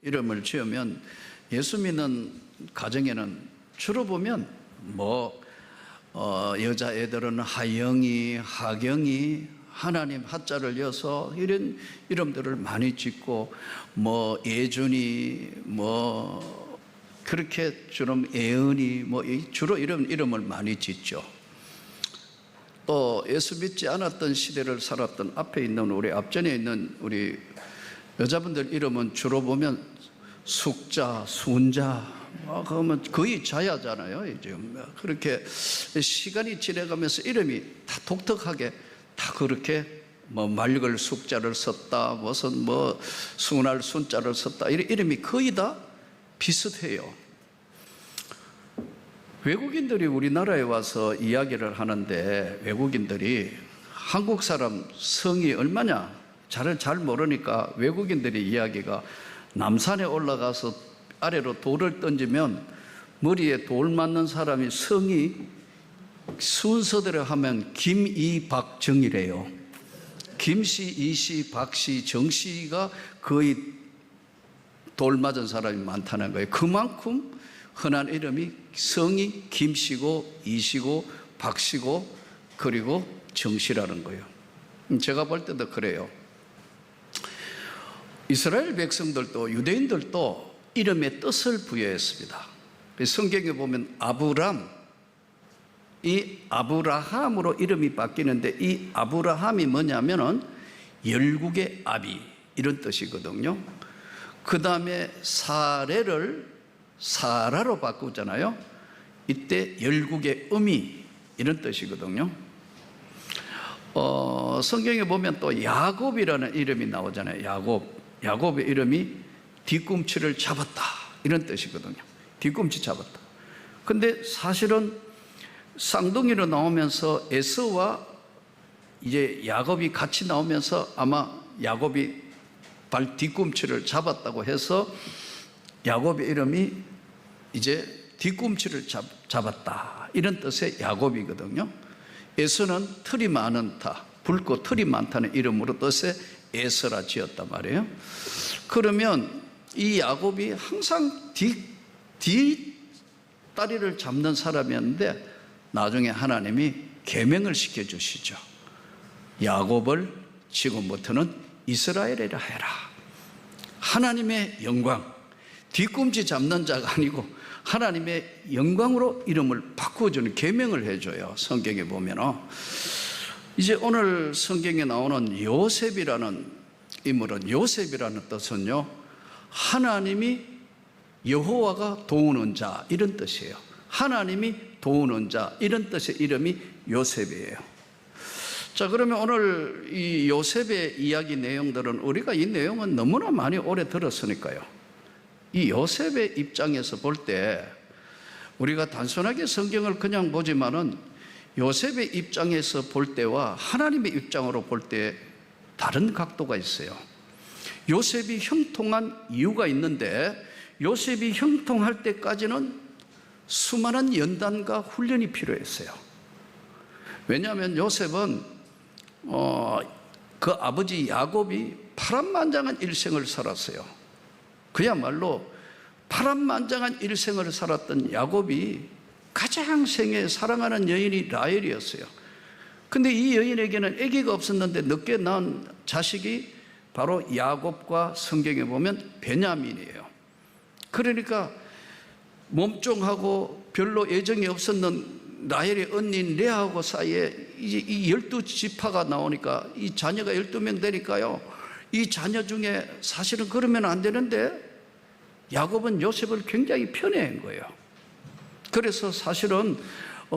이름을 지으면 예수 믿는 가정에는 주로 보면 여자애들은 하영이, 하경이, 하나님 하자를 이어서 이런 이름들을 많이 짓고 예준이 그렇게 좀 예은이 주로 이런 이름을 많이 짓죠. 또 예수 믿지 않았던 시대를 살았던 앞에 있는 우리 앞전에 있는 우리 여자분들 이름은 주로 보면 숙자, 순자, 그러면 거의 자야잖아요. 이제 그렇게 시간이 지나가면서 이름이 다 독특하게 다 그렇게 맑을 숙자를 썼다, 무슨 순할 순자를 썼다, 이런 이름이 거의 다 비슷해요. 외국인들이 우리나라에 와서 이야기를 하는데 외국인들이 한국 사람 성이 얼마냐 잘 모르니까 외국인들의 이야기가 남산에 올라가서 아래로 돌을 던지면 머리에 돌 맞는 사람이 성이 순서대로 하면 김이박정이래요. 김씨, 이씨, 박씨, 정씨가 거의 돌 맞은 사람이 많다는 거예요. 그만큼 흔한 이름이 성이 김씨고 이씨고 박씨고 그리고 정씨라는 거예요. 제가 볼 때도 그래요. 이스라엘 백성들도 유대인들도 이름의 뜻을 부여했습니다. 성경에 보면 아브람, 이 아브라함으로 이름이 바뀌는데 이 아브라함이 뭐냐면은 열국의 아비 이런 뜻이거든요. 그 다음에 사레를 사라로 바꾸잖아요. 이때 열국의 어미 이런 뜻이거든요. 성경에 보면 또 야곱이라는 이름이 나오잖아요. 야곱의 이름이 뒤꿈치를 잡았다 이런 뜻이거든요. 뒤꿈치 잡았다. 근데 사실은 쌍둥이로 나오면서 에서와 이제 야곱이 같이 나오면서 아마 야곱이 발 뒤꿈치를 잡았다고 해서 야곱의 이름이 이제 뒤꿈치를 잡았다 이런 뜻의 야곱이거든요. 에서는 털이 많은 타, 붉고 털이 많다는 이름으로 뜻의 에서라 지었단 말이에요. 그러면 이 야곱이 항상 뒷다리를 잡는 사람이었는데 나중에 하나님이 계명을 시켜주시죠. 야곱을 지금부터는 이스라엘이라 해라. 하나님의 영광, 뒤꿈치 잡는 자가 아니고 하나님의 영광으로 이름을 바꾸어주는 계명을 해줘요. 성경에 보면 이제 오늘 성경에 나오는 요셉이라는 인물은 요셉이라는 뜻은요 하나님이 여호와가 도우는 자 이런 뜻이에요. 하나님이 도우는 자 이런 뜻의 이름이 요셉이에요. 자, 그러면 오늘 이 요셉의 이야기 내용들은 우리가 이 내용은 너무나 많이 오래 들었으니까요. 이 요셉의 입장에서 볼 때 우리가 단순하게 성경을 그냥 보지만은 요셉의 입장에서 볼 때와 하나님의 입장으로 볼 때 다른 각도가 있어요. 요셉이 형통한 이유가 있는데 요셉이 형통할 때까지는 수많은 연단과 훈련이 필요했어요. 왜냐하면 요셉은 그 아버지 야곱이 파란만장한 일생을 살았어요. 그야말로 파란만장한 일생을 살았던 야곱이 가장 생애 사랑하는 여인이 라헬이었어요. 근데 이 여인에게는 아기가 없었는데 늦게 낳은 자식이 바로 야곱과 성경에 보면 베냐민이에요. 그러니까 몸종하고 별로 애정이 없었는 라헬의 언니인 레아하고 사이에 이제 이 12지파가 나오니까 이 자녀가 12명 되니까요. 이 자녀 중에 사실은 그러면 안 되는데 야곱은 요셉을 굉장히 편애한 거예요. 그래서 사실은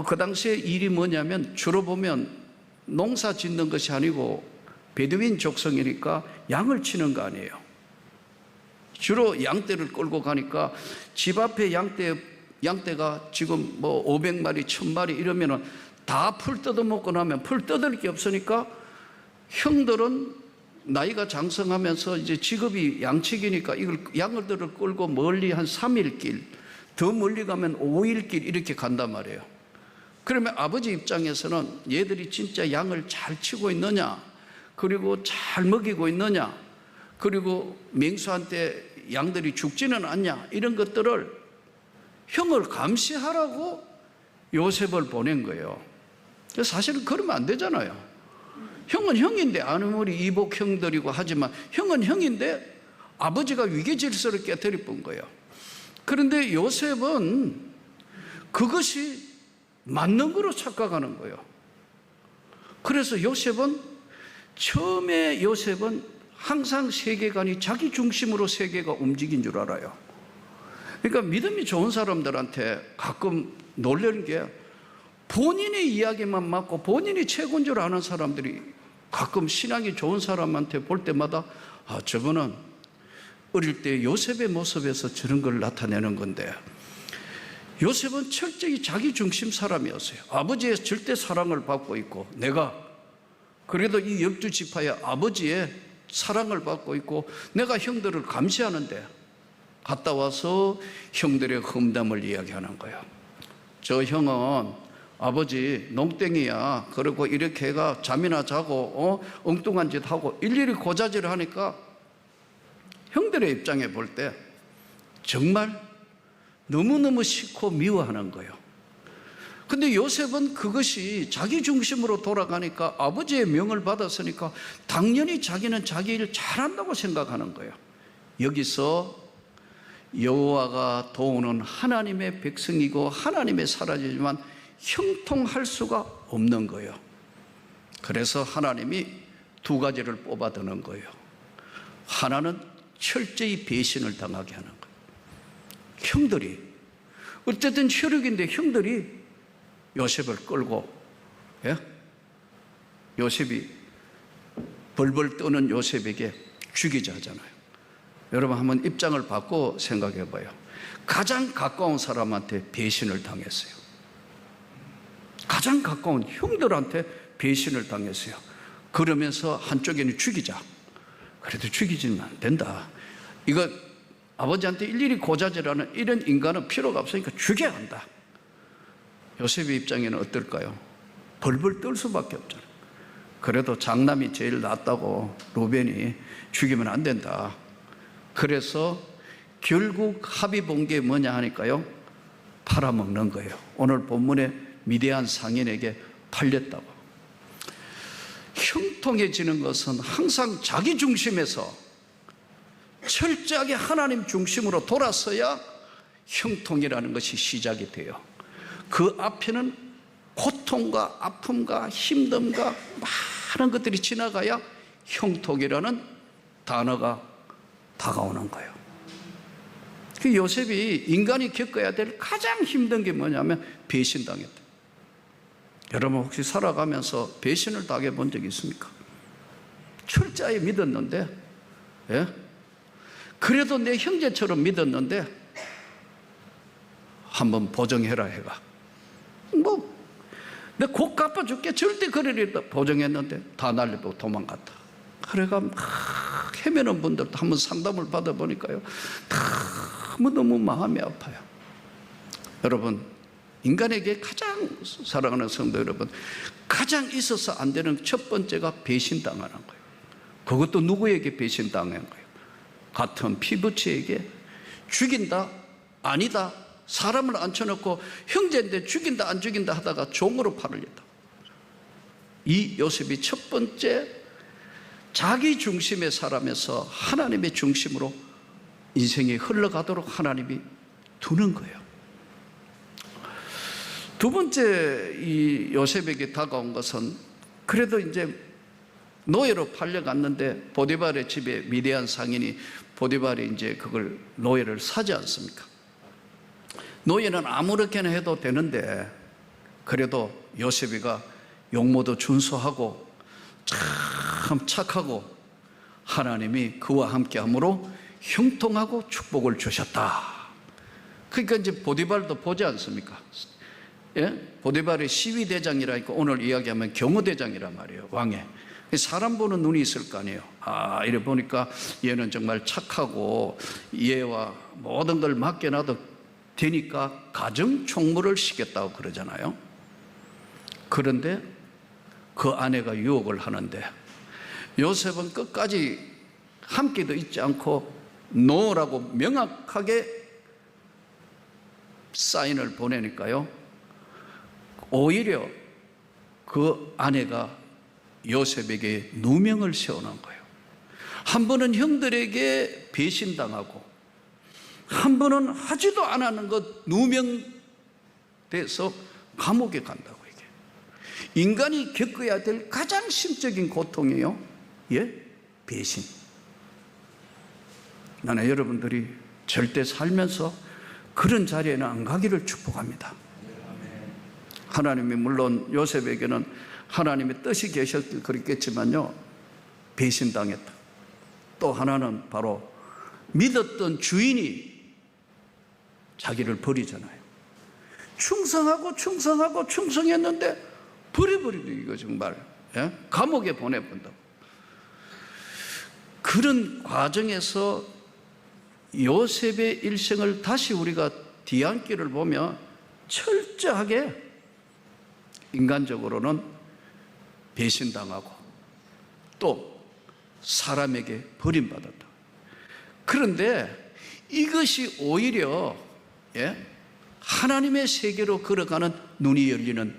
그 당시에 일이 뭐냐면 주로 보면 농사 짓는 것이 아니고 베두인 족성이니까 양을 치는 거 아니에요. 주로 양떼를 끌고 가니까 집 앞에 양떼가 지금 500마리, 1000마리 이러면은 다 풀 뜯어먹고 나면 풀 뜯을 게 없으니까 형들은 나이가 장성하면서 이제 직업이 양치기니까 이걸 양들을 끌고 멀리 한 3일 길, 더 멀리 가면 5일 길 이렇게 간단 말이에요. 그러면 아버지 입장에서는 얘들이 진짜 양을 잘 치고 있느냐, 그리고 잘 먹이고 있느냐, 그리고 맹수한테 양들이 죽지는 않냐, 이런 것들을 형을 감시하라고 요셉을 보낸 거예요. 사실은 그러면 안 되잖아요. 형은 형인데, 아무리 이복 형들이고 하지만 형은 형인데 아버지가 위계 질서를 깨뜨릴 뿐 거예요. 그런데 요셉은 그것이 맞는 거로 착각하는 거예요. 그래서 처음에 요셉은 항상 세계관이 자기 중심으로 세계가 움직인 줄 알아요. 그러니까 믿음이 좋은 사람들한테 가끔 놀라는 게, 본인의 이야기만 맞고 본인이 최고인 줄 아는 사람들이 가끔 신앙이 좋은 사람한테 볼 때마다, 아, 저거는 어릴 때 요셉의 모습에서 저런 걸 나타내는 건데, 요셉은 철저히 자기 중심 사람이었어요. 아버지의 절대 사랑을 받고 있고, 내가 그래도 이 12지파의 아버지의 사랑을 받고 있고, 내가 형들을 감시하는데 갔다 와서 형들의 험담을 이야기하는 거예요. 저 형은 아버지 농땡이야, 그리고 이렇게 해가 잠이나 자고 엉뚱한 짓 하고 일일이 고자질을 하니까 형들의 입장에 볼 때 정말 너무너무 싫고 미워하는 거예요. 근데 요셉은 그것이 자기 중심으로 돌아가니까, 아버지의 명을 받았으니까 당연히 자기는 자기 일 잘한다고 생각하는 거예요. 여기서 여호와가 도우는 하나님의 백성이고 하나님의 사라지지만 형통할 수가 없는 거예요. 그래서 하나님이 두 가지를 뽑아드는 거예요. 하나는 철저히 배신을 당하게 하는 거예요. 형들이, 어쨌든 혈육인데 형들이 요셉을 끌고, 요셉이 벌벌 떠는 요셉에게 죽이자 하잖아요. 여러분 한번 입장을 바꿔 생각해 봐요. 가장 가까운 사람한테 배신을 당했어요. 가장 가까운 형들한테 배신을 당했어요. 그러면서 한쪽에는 죽이자. 그래도 죽이지는 안 된다. 이거 아버지한테 일일이 고자질하는 이런 인간은 필요가 없으니까 죽여야 한다. 요셉의 입장에는 어떨까요? 벌벌 떨 수밖에 없잖아요. 그래도 장남이 제일 낫다고 루벤이 죽이면 안 된다. 그래서 결국 합의 본 게 뭐냐 하니까요, 팔아먹는 거예요. 오늘 본문에 미디안 상인에게 팔렸다고. 형통해지는 것은 항상 자기 중심에서 철저하게 하나님 중심으로 돌아서야 형통이라는 것이 시작이 돼요. 그 앞에는 고통과 아픔과 힘듦과 많은 것들이 지나가야 형통이라는 단어가 다가오는 거예요. 그 요셉이 인간이 겪어야 될 가장 힘든 게 뭐냐면 배신당했다. 여러분 혹시 살아가면서 배신을 당해 본 적 있습니까? 철저히 믿었는데, 그래도 내 형제처럼 믿었는데 한번 보정해라 해가, 내가 곧 갚아줄게, 절대 그러리다 보정했는데 다 날리고 도망갔다. 그래가 막 헤매는 분들도 한번 상담을 받아보니까요, 너무 마음이 아파요. 여러분, 인간에게 가장 사랑하는 성도 여러분, 가장 있어서 안 되는 첫 번째가 배신당하는 거예요. 그것도 누구에게 배신당한 거예요? 같은 피부치에게. 죽인다? 아니다. 사람을 앉혀놓고 형제인데 죽인다 안 죽인다 하다가 종으로 팔으려다. 이 요셉이 첫 번째 자기 중심의 살아면서 하나님의 중심으로 인생이 흘러가도록 하나님이 두는 거예요. 두 번째 이 요셉에게 다가온 것은, 그래도 이제 노예로 팔려갔는데 보디발의 집에 미디안 상인이 보디발이 이제 그걸 노예를 사지 않습니까? 노예는 아무렇게나 해도 되는데 그래도 요셉이가 용모도 준수하고 참 착하고 하나님이 그와 함께함으로 형통하고 축복을 주셨다. 그러니까 이제 보디발도 보지 않습니까? 보디발의 시위대장이라니까 오늘 이야기하면 경호대장이란 말이에요. 왕의. 사람 보는 눈이 있을 거 아니에요. 아, 이래 보니까 얘는 정말 착하고 얘와 모든 걸 맡겨놔도 되니까 가정총무를 시켰다고 그러잖아요. 그런데 그 아내가 유혹을 하는데 요셉은 끝까지 함께도 있지 않고 노라고 명확하게 사인을 보내니까요, 오히려 그 아내가 요셉에게 누명을 세워놓은 거예요. 한 번은 형들에게 배신당하고, 한 번은 하지도 않았는 것 누명돼서 감옥에 간다고. 이게 인간이 겪어야 될 가장 심적인 고통이에요. 배신. 나는 여러분들이 절대 살면서 그런 자리에는 안 가기를 축복합니다. 하나님이 물론 요셉에게는 하나님의 뜻이 계셨길 그랬겠지만요, 배신당했다. 또 하나는 바로 믿었던 주인이 자기를 버리잖아요. 충성하고 충성했는데 버려버리고, 이거 정말 감옥에 보내본다고. 그런 과정에서 요셉의 일생을 다시 우리가 뒤안기를 보면 철저하게 인간적으로는 배신당하고 또 사람에게 버림받았다. 그런데 이것이 오히려 하나님의 세계로 걸어가는 눈이 열리는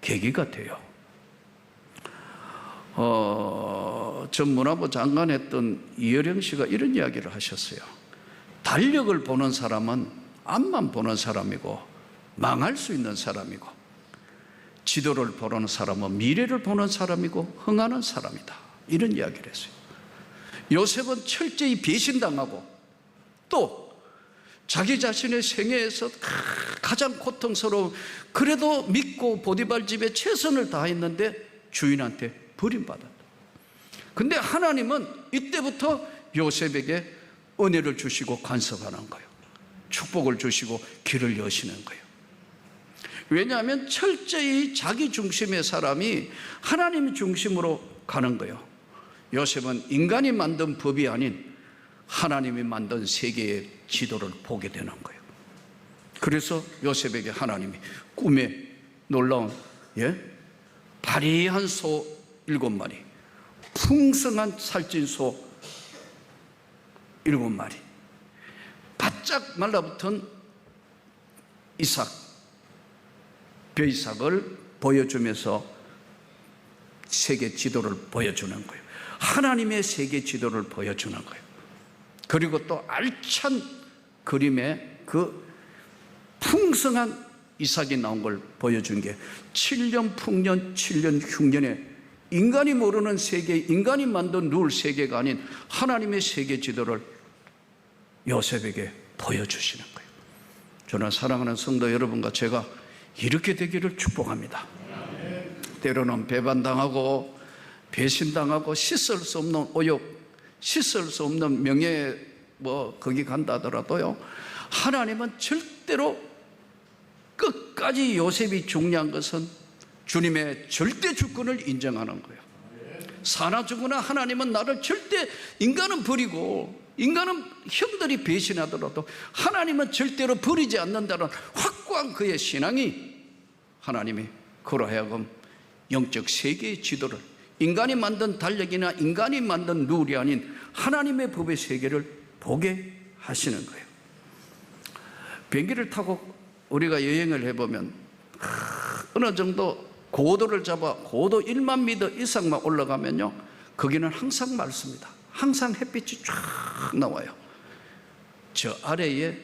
계기가 돼요. 전 문화부 장관 했던 이어령 씨가 이런 이야기를 하셨어요. 달력을 보는 사람은 앞만 보는 사람이고 망할 수 있는 사람이고, 지도를 보는 사람은 미래를 보는 사람이고 흥하는 사람이다. 이런 이야기를 했어요. 요셉은 철저히 배신당하고 또 자기 자신의 생애에서 가장 고통스러운, 그래도 믿고 보디발 집에 최선을 다했는데 주인한테 버림받았다. 근데 하나님은 이때부터 요셉에게 은혜를 주시고 간섭하는 거예요. 축복을 주시고 길을 여시는 거예요. 왜냐하면 철저히 자기 중심의 사람이 하나님 중심으로 가는 거예요. 요셉은 인간이 만든 법이 아닌 하나님이 만든 세계의 지도를 보게 되는 거예요. 그래서 요셉에게 하나님이 꿈에 놀라운 바리한 소 7마리, 풍성한 살찐 소 7마리, 바짝 말라붙은 이삭, 벼이삭을 보여주면서 세계 지도를 보여주는 거예요. 하나님의 세계 지도를 보여주는 거예요. 그리고 또 알찬 그림에 그 풍성한 이삭이 나온 걸 보여준 게 7년 풍년 7년 흉년에 인간이 모르는 세계, 인간이 만든 룰 세계가 아닌 하나님의 세계 지도를 요셉에게 보여주시는 거예요. 저는 사랑하는 성도 여러분과 제가 이렇게 되기를 축복합니다. 때로는 배반당하고 배신당하고 씻을 수 없는 오욕, 씻을 수 없는 명예, 거기 간다 하더라도요, 하나님은 절대로 끝까지 요셉이 중요한 것은 주님의 절대 주권을 인정하는 거예요. 사나 죽으나 하나님은 나를 절대, 인간은 버리고 인간은 형들이 배신하더라도 하나님은 절대로 버리지 않는다는 확고한 그의 신앙이 하나님이 그로 하여금 영적 세계의 지도를, 인간이 만든 달력이나 인간이 만든 룰이 아닌 하나님의 법의 세계를 보게 하시는 거예요. 비행기를 타고 우리가 여행을 해보면 어느 정도 고도를 잡아 고도 1만 미터 이상만 올라가면요, 거기는 항상 맑습니다. 항상 햇빛이 쫙 나와요. 저 아래에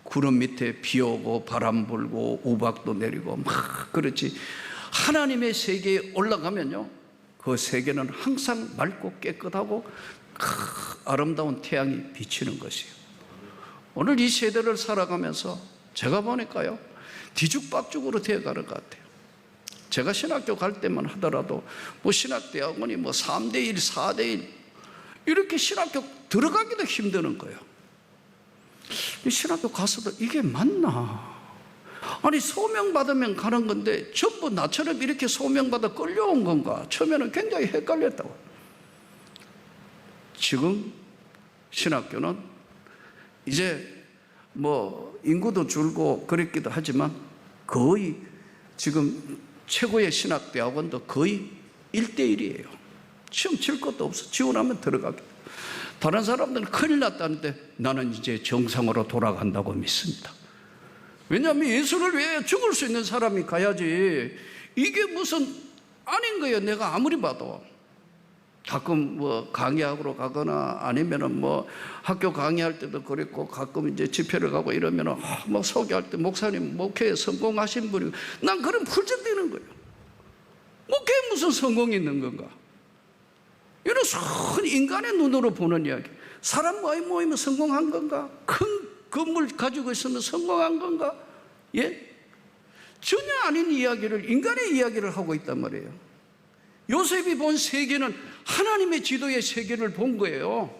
구름 밑에 비 오고 바람 불고 우박도 내리고 막 그렇지, 하나님의 세계에 올라가면요, 그 세계는 항상 맑고 깨끗하고 아름다운 태양이 비치는 것이에요. 오늘 이 세대를 살아가면서 제가 보니까요, 뒤죽박죽으로 되어가는 것 같아요. 제가 신학교 갈 때만 하더라도 신학대학원이 3대1, 4대1 이렇게 신학교 들어가기도 힘드는 거예요. 신학교 가서도 이게 맞나? 아니, 소명받으면 가는 건데 전부 나처럼 이렇게 소명받아 끌려온 건가? 처음에는 굉장히 헷갈렸다고. 지금 신학교는 이제 인구도 줄고 그랬기도 하지만 거의 지금 최고의 신학대학원도 거의 1대1이에요. 시험 칠 것도 없어. 지원하면 들어가게. 다른 사람들은 큰일 났다는데 나는 이제 정상으로 돌아간다고 믿습니다. 왜냐하면 예수를 위해 죽을 수 있는 사람이 가야지. 이게 무슨 아닌 거예요. 내가 아무리 봐도. 가끔 뭐 강의하러 가거나 아니면은 뭐 학교 강의할 때도 그랬고, 가끔 이제 집회를 가고 이러면은 뭐 소개할 때 목사님 목회에 성공하신 분이, 난 그럼 훌쩍대는 거예요. 목회에 무슨 성공이 있는 건가? 이런 순 인간의 눈으로 보는 이야기. 사람 많이 모이면 성공한 건가? 큰 건물 가지고 있으면 성공한 건가? 예? 전혀 아닌 이야기를, 인간의 이야기를 하고 있단 말이에요. 요셉이 본 세계는 하나님의 지도의 세계를 본 거예요.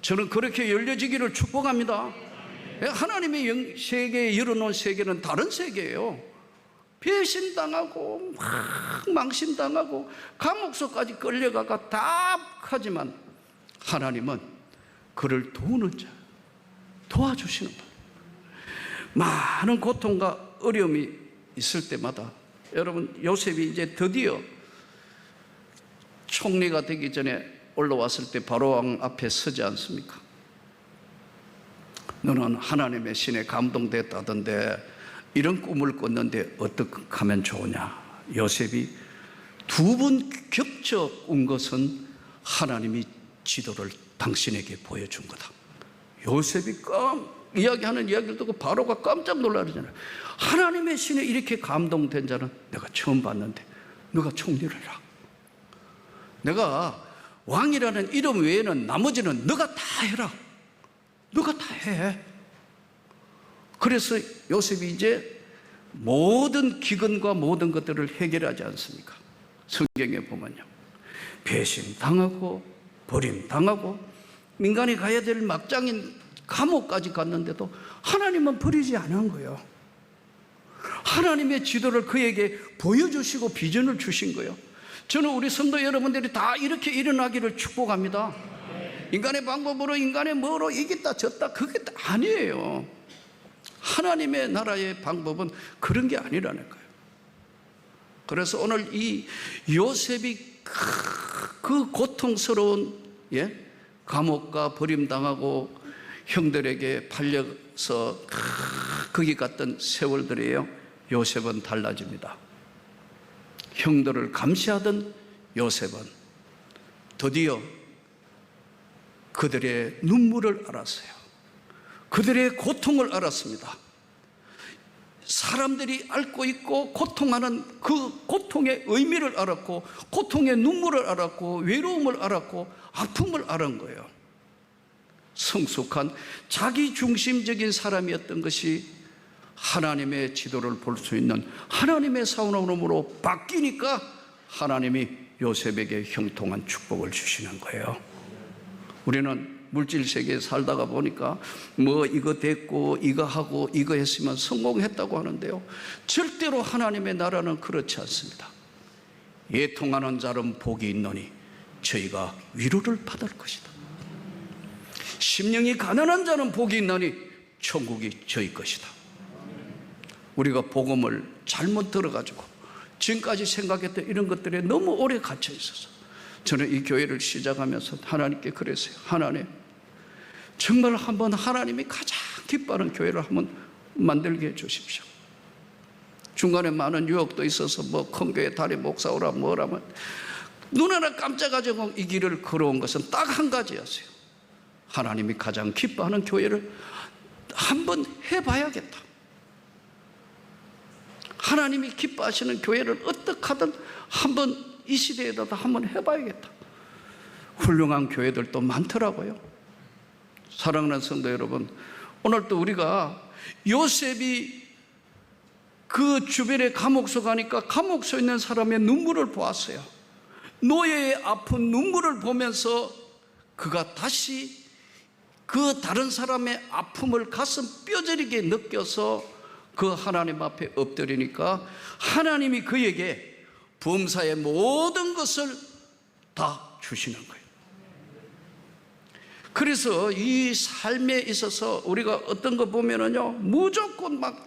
저는 그렇게 열려지기를 축복합니다. 하나님의 세계에 열어놓은 세계는 다른 세계예요. 배신당하고 막 망신당하고 감옥소까지 끌려가가 답하지만 하나님은 그를 도우는 자, 도와주시는 분. 많은 고통과 어려움이 있을 때마다, 여러분, 요셉이 이제 드디어 총리가 되기 전에 올라왔을 때 바로왕 앞에 서지 않습니까? 너는 하나님의 신에 감동됐다던데 이런 꿈을 꿨는데 어떻게 하면 좋으냐? 요셉이 두 번 겹쳐 온 것은 하나님이 지도를 당신에게 보여준 거다. 요셉이 이야기하는 이야기를 듣고 바로가 깜짝 놀라잖아요. 하나님의 신에 이렇게 감동된 자는 내가 처음 봤는데 너가 총리를 해라. 내가 왕이라는 이름 외에는 나머지는 너가 다 해라. 너가 다 해. 그래서 요셉이 이제 모든 기근과 모든 것들을 해결하지 않습니까? 성경에 보면요, 배신당하고 버림당하고 민간이 가야 될 막장인 감옥까지 갔는데도 하나님은 버리지 않은 거예요. 하나님의 지도를 그에게 보여주시고 비전을 주신 거예요. 저는 우리 성도 여러분들이 다 이렇게 일어나기를 축복합니다. 인간의 방법으로, 인간의 뭐로 이겼다 졌다, 그게 아니에요. 하나님의 나라의 방법은 그런 게 아니라는 거예요. 그래서 오늘 이 요셉이 그 고통스러운 감옥과 버림당하고 형들에게 팔려서 거기 갔던 세월들이에요. 요셉은 달라집니다. 형들을 감시하던 요셉은 드디어 그들의 눈물을 알았어요. 그들의 고통을 알았습니다. 사람들이 앓고 있고 고통하는 그 고통의 의미를 알았고, 고통의 눈물을 알았고, 외로움을 알았고, 아픔을 알은 거예요. 성숙한 자기중심적인 사람이었던 것이 하나님의 지도를 볼 수 있는 하나님의 사원으로 바뀌니까 하나님이 요셉에게 형통한 축복을 주시는 거예요. 우리는 물질 세계에 살다가 보니까 뭐 이거 됐고 이거 하고 이거 했으면 성공했다고 하는데요, 절대로 하나님의 나라는 그렇지 않습니다. 애통하는 자는 복이 있노니 저희가 위로를 받을 것이다. 심령이 가난한 자는 복이 있나니 천국이 저희 것이다. 우리가 복음을 잘못 들어가지고 지금까지 생각했던 이런 것들에 너무 오래 갇혀 있어서 저는 이 교회를 시작하면서 하나님께 그랬어요. 하나님, 정말 한번 하나님이 가장 기뻐하는 교회를 한번 만들게 해주십시오. 중간에 많은 유혹도 있어서 뭐 큰 교회 다리 목사오라 뭐라면 눈 하나 깜짝하고 이 길을 걸어온 것은 딱 한 가지였어요. 하나님이 가장 기뻐하는 교회를 한번 해봐야겠다. 하나님이 기뻐하시는 교회를 어떻게 하든 한번 이 시대에도 한번 해봐야겠다. 훌륭한 교회들도 많더라고요. 사랑하는 성도 여러분, 오늘도 우리가 요셉이 그 주변에 감옥소 가니까 감옥소에 있는 사람의 눈물을 보았어요. 노예의 아픈 눈물을 보면서 그가 다시 그 다른 사람의 아픔을 가슴 뼈저리게 느껴서 그 하나님 앞에 엎드리니까 하나님이 그에게 범사의 모든 것을 다 주시는 거예요. 그래서 이 삶에 있어서 우리가 어떤 거 보면은요, 무조건 막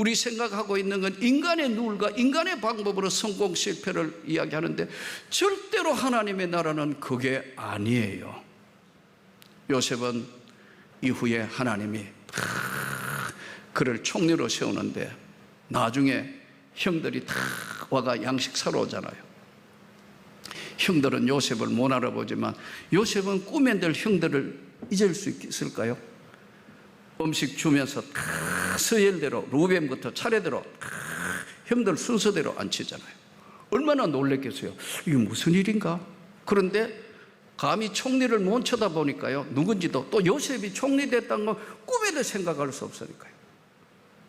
우리 생각하고 있는 건 인간의 누울과 인간의 방법으로 성공 실패를 이야기하는데 절대로 하나님의 나라는 그게 아니에요. 요셉은 이후에 하나님이 그를 총리로 세우는데 나중에 형들이 다 와가 양식 사러 오잖아요. 형들은 요셉을 못 알아보지만 요셉은 꿈에 들 형들을 잊을 수 있을까요? 음식 주면서 다 서열대로 루벤부터 차례대로 다 형들 순서대로 앉히잖아요. 얼마나 놀랬겠어요. 이게 무슨 일인가? 그런데 감히 총리를 못 쳐다보니까요, 누군지도, 또 요셉이 총리 됐다는 건 꿈에도 생각할 수 없으니까요.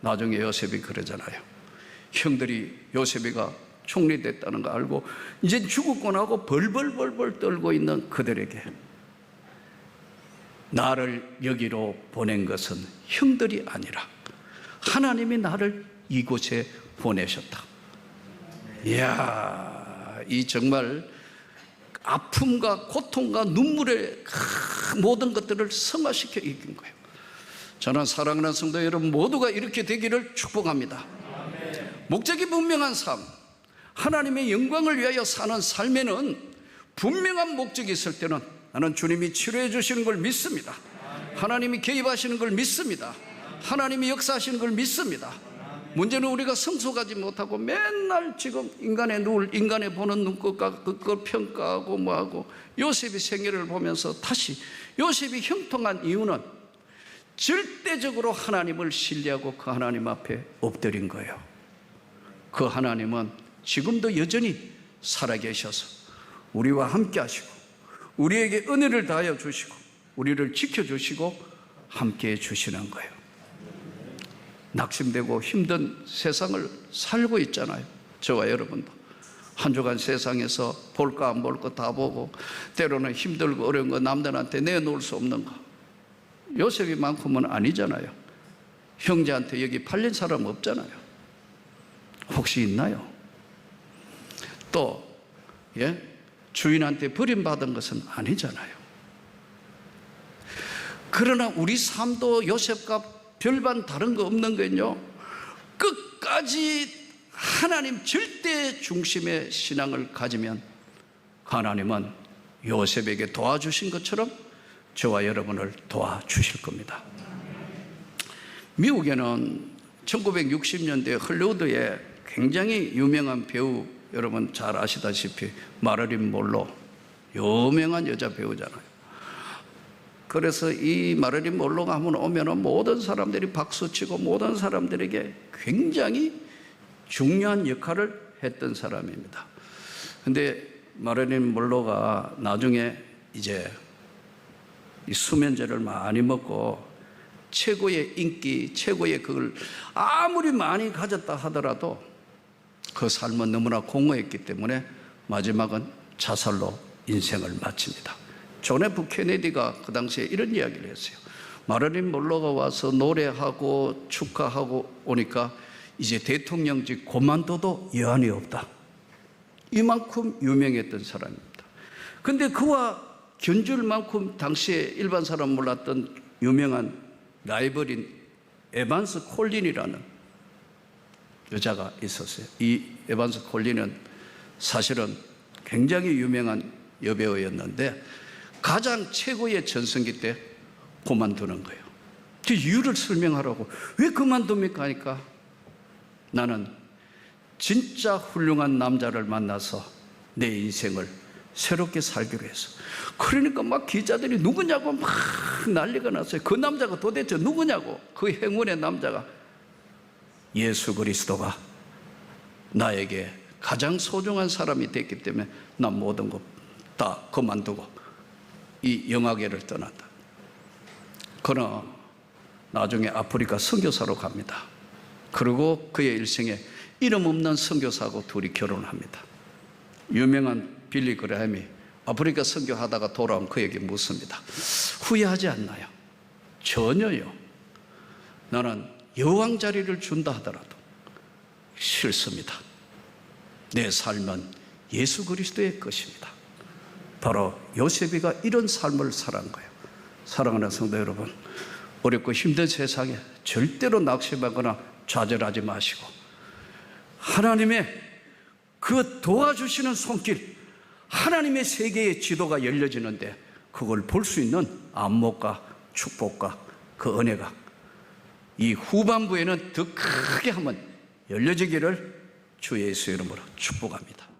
나중에 요셉이 그러잖아요. 형들이 요셉이가 총리 됐다는 거 알고 이제 죽었구나 하고 벌벌벌벌 떨고 있는 그들에게 나를 여기로 보낸 것은 형들이 아니라 하나님이 나를 이곳에 보내셨다. 이야, 이 정말 아픔과 고통과 눈물의 모든 것들을 승화시켜 이긴 거예요. 저는 사랑하는 성도 여러분 모두가 이렇게 되기를 축복합니다. 목적이 분명한 삶, 하나님의 영광을 위하여 사는 삶에는 분명한 목적이 있을 때는 나는 주님이 치료해 주시는 걸 믿습니다. 하나님이 개입하시는 걸 믿습니다. 하나님이 역사하시는 걸 믿습니다. 문제는 우리가 성숙하지 못하고 맨날 지금 인간의 눈, 인간의 보는 눈꽃과 그걸 평가하고 뭐하고. 요셉이 생애를 보면서 다시 요셉이 형통한 이유는 절대적으로 하나님을 신뢰하고 그 하나님 앞에 엎드린 거예요. 그 하나님은 지금도 여전히 살아계셔서 우리와 함께 하시고 우리에게 은혜를 다하여 주시고 우리를 지켜주시고 함께 해주시는 거예요. 낙심되고 힘든 세상을 살고 있잖아요. 저와 여러분도 한 주간 세상에서 볼까 안 볼 거 다 보고 때로는 힘들고 어려운 거 남들한테 내놓을 수 없는 거 요셉이만큼은 아니잖아요. 형제한테 여기 팔린 사람 없잖아요. 혹시 있나요? 또 주인한테 버림받은 것은 아니잖아요. 그러나 우리 삶도 요셉과 별반 다른 거 없는 건요, 끝까지 하나님 절대 중심의 신앙을 가지면 하나님은 요셉에게 도와주신 것처럼 저와 여러분을 도와주실 겁니다. 미국에는 1960년대 헐리우드에 굉장히 유명한 배우, 여러분 잘 아시다시피 마릴린 monroe, 유명한 여자 배우잖아요. 그래서 이 마릴린 monroe가 한번 오면은 모든 사람들이 박수치고 모든 사람들에게 굉장히 중요한 역할을 했던 사람입니다. 근데 마릴린 monroe가 나중에 이제 이 수면제를 많이 먹고 최고의 인기, 최고의 그걸 아무리 많이 가졌다 하더라도 그 삶은 너무나 공허했기 때문에 마지막은 자살로 인생을 마칩니다. 존 F 케네디가 그 당시에 이런 이야기를 했어요. 마릴린 monroe가 와서 노래하고 축하하고 오니까 이제 대통령직 그만둬도 여한이 없다. 이만큼 유명했던 사람입니다. 근데 그와 견줄 만큼 당시에 일반 사람 몰랐던 유명한 라이벌인 에반스 콜린이라는 여자가 있었어요. 이 에반스 콜린은 사실은 굉장히 유명한 여배우였는데 가장 최고의 전성기 때 그만두는 거예요. 그 이유를 설명하라고. 왜 그만둡니까? 하니까 나는 진짜 훌륭한 남자를 만나서 내 인생을 새롭게 살기로 했어. 그러니까 막 기자들이 누구냐고 막 난리가 났어요. 그 남자가 도대체 누구냐고. 그 행운의 남자가 예수 그리스도가 나에게 가장 소중한 사람이 됐기 때문에 난 모든 것 다 그만두고 이 영화계를 떠난다. 그러나 나중에 아프리카 선교사로 갑니다. 그리고 그의 일생에 이름 없는 선교사하고 둘이 결혼합니다. 유명한 빌리 그레햄이 아프리카 선교하다가 돌아온 그에게 묻습니다. 후회하지 않나요? 전혀요. 나는 여왕 자리를 준다 하더라도 싫습니다. 내 삶은 예수 그리스도의 것입니다. 바로 요셉이가 이런 삶을 살아간 거예요. 사랑하는 성도 여러분, 어렵고 힘든 세상에 절대로 낙심하거나 좌절하지 마시고 하나님의 그 도와주시는 손길, 하나님의 세계의 지도가 열려지는데 그걸 볼 수 있는 안목과 축복과 그 은혜가 이 후반부에는 더 크게 한번 열려지기를 주 예수의 이름으로 축복합니다.